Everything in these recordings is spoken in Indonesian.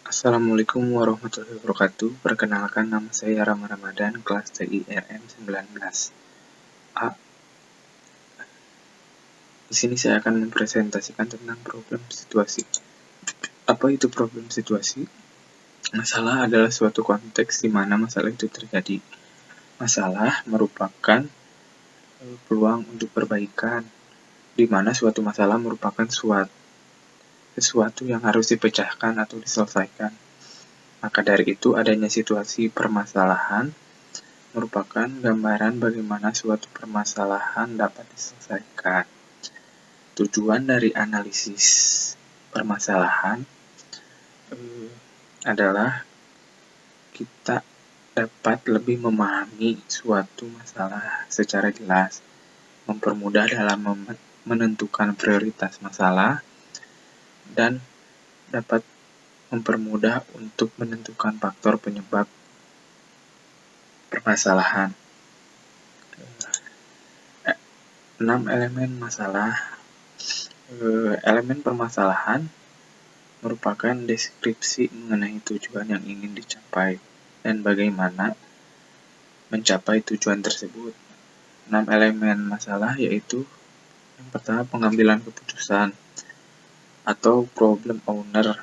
Assalamualaikum warahmatullahi wabarakatuh. Perkenalkan, nama saya Rama Ramadan, kelas TIRM 19 A. Di sini saya akan mempresentasikan tentang problem situasi. Apa itu problem situasi? Masalah adalah suatu konteks di mana masalah itu terjadi. Masalah merupakan peluang untuk perbaikan, di mana suatu masalah merupakan sesuatu yang harus dipecahkan atau diselesaikan. Maka dari itu, adanya situasi permasalahan merupakan gambaran bagaimana suatu permasalahan dapat diselesaikan. Tujuan dari analisis permasalahan adalah kita dapat lebih memahami suatu masalah secara jelas, mempermudah dalam menentukan prioritas masalah, dan dapat mempermudah untuk menentukan faktor penyebab permasalahan. 6 elemen masalah. Elemen permasalahan merupakan deskripsi mengenai tujuan yang ingin dicapai dan bagaimana mencapai tujuan tersebut. 6 elemen masalah yaitu yang pertama, pengambilan keputusan atau problem owner.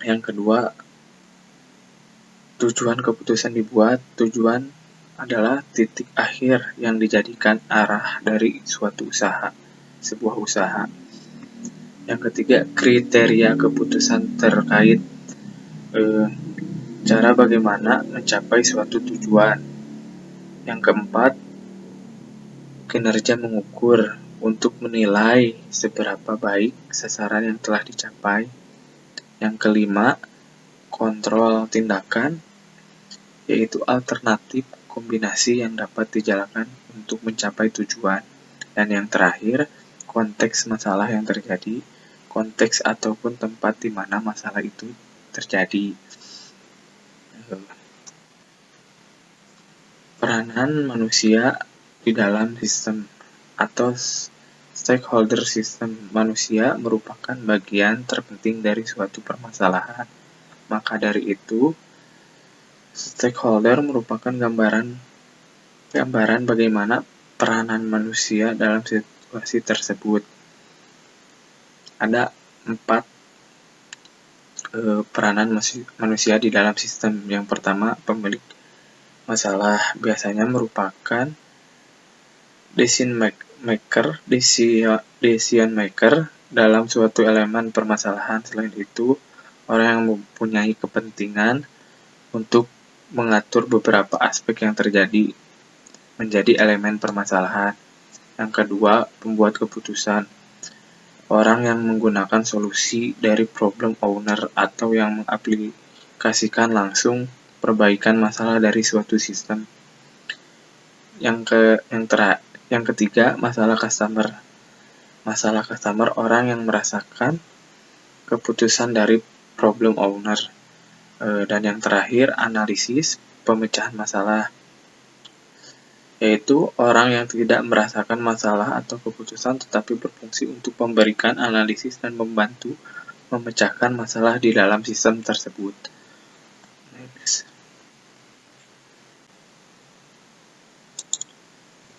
Yang kedua, tujuan keputusan dibuat. Tujuan adalah titik akhir yang dijadikan arah dari suatu usaha, sebuah usaha. Yang ketiga, kriteria keputusan terkait cara bagaimana mencapai suatu tujuan. Yang keempat, kinerja mengukur untuk menilai seberapa baik sasaran yang telah dicapai. Yang kelima, kontrol tindakan, yaitu alternatif kombinasi yang dapat dijalankan untuk mencapai tujuan. Dan yang terakhir, konteks masalah yang terjadi, konteks ataupun tempat di mana masalah itu terjadi. Peranan manusia di dalam sistem atau stakeholder sistem. Manusia merupakan bagian terpenting dari suatu permasalahan. Maka dari itu, stakeholder merupakan gambaran bagaimana peranan manusia dalam situasi tersebut. Ada 4 peranan manusia di dalam sistem. Yang pertama, pemilik masalah biasanya merupakan decision maker dalam suatu elemen permasalahan. Selain itu, orang yang mempunyai kepentingan untuk mengatur beberapa aspek yang terjadi menjadi elemen permasalahan. Yang kedua, pembuat keputusan. Orang yang menggunakan solusi dari problem owner atau yang mengaplikasikan langsung perbaikan masalah dari suatu sistem. Yang ketiga, masalah customer. Masalah customer, orang yang merasakan keputusan dari problem owner. Dan yang terakhir, analisis pemecahan masalah, yaitu orang yang tidak merasakan masalah atau keputusan tetapi berfungsi untuk memberikan analisis dan membantu memecahkan masalah di dalam sistem tersebut.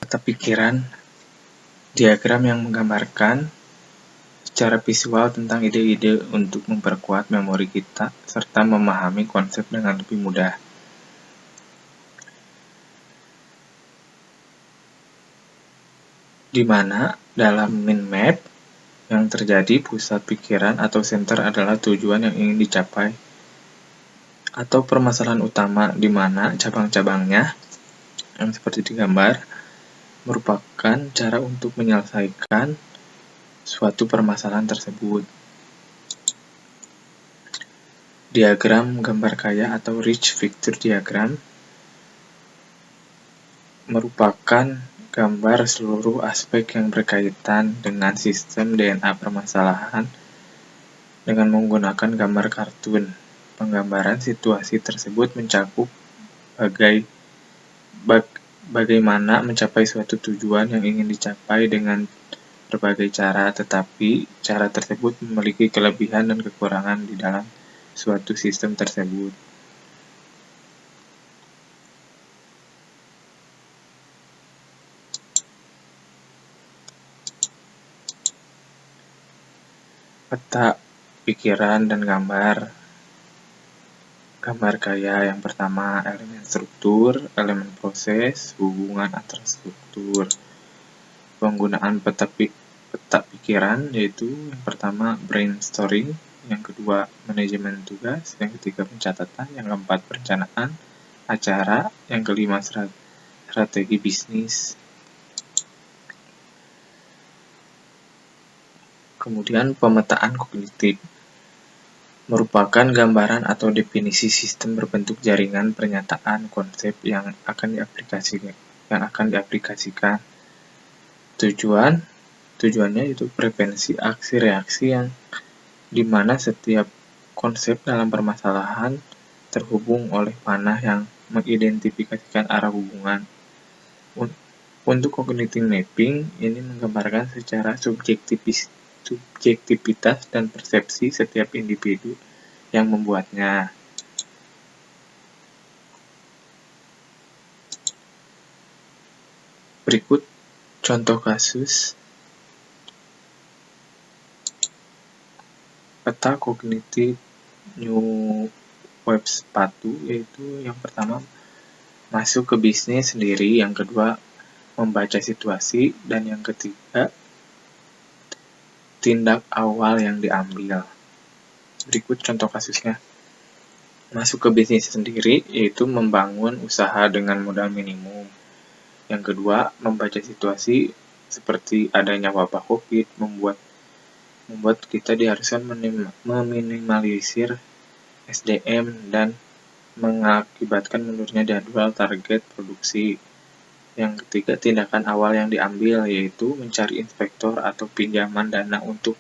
Tata pikiran, diagram yang menggambarkan secara visual tentang ide-ide untuk memperkuat memori kita serta memahami konsep dengan lebih mudah. Di mana dalam mind map yang terjadi pusat pikiran atau center adalah tujuan yang ingin dicapai atau permasalahan utama, di mana cabang-cabangnya yang seperti digambar merupakan cara untuk menyelesaikan suatu permasalahan tersebut. Diagram gambar kaya atau rich picture diagram merupakan gambar seluruh aspek yang berkaitan dengan sistem DNA permasalahan dengan menggunakan gambar kartun. Penggambaran situasi tersebut mencakup bagaimana mencapai suatu tujuan yang ingin dicapai dengan berbagai cara, tetapi cara tersebut memiliki kelebihan dan kekurangan di dalam suatu sistem tersebut. Peta pikiran dan gambar gaya. Yang pertama, elemen struktur, elemen proses, hubungan antar struktur. Penggunaan peta pikiran yaitu yang pertama brainstorming, yang kedua manajemen tugas, yang ketiga pencatatan, yang keempat perencanaan acara, yang kelima strategi bisnis. Kemudian pemetaan kognitif merupakan gambaran atau definisi sistem berbentuk jaringan pernyataan konsep yang akan diaplikasikan. Tujuannya itu prevensi aksi reaksi yang dimana setiap konsep dalam permasalahan terhubung oleh panah yang mengidentifikasikan arah hubungan. Untuk cognitive mapping, ini menggambarkan secara subjektivitas dan persepsi setiap individu yang membuatnya. Berikut contoh kasus peta kognitif new web sepatu, yaitu yang pertama masuk ke bisnis sendiri, yang kedua membaca situasi, dan yang ketiga tindak awal yang diambil. Berikut contoh kasusnya. Masuk ke bisnis sendiri yaitu membangun usaha dengan modal minimum. Yang kedua, membaca situasi seperti adanya wabah Covid membuat kita diharuskan meminimalisir SDM dan mengakibatkan mundurnya jadwal target produksi. Yang ketiga, tindakan awal yang diambil yaitu mencari investor atau pinjaman dana untuk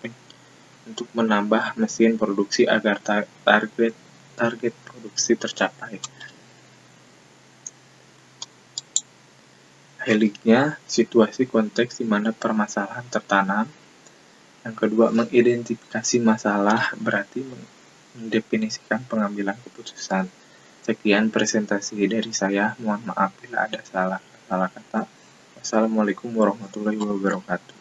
menambah mesin produksi agar target produksi tercapai. Heliknya, situasi konteks di mana permasalahan tertanam. Yang kedua, mengidentifikasi masalah berarti mendefinisikan pengambilan keputusan. Sekian presentasi dari saya. Mohon maaf bila ada salah kata. Wassalamualaikum warahmatullahi wabarakatuh.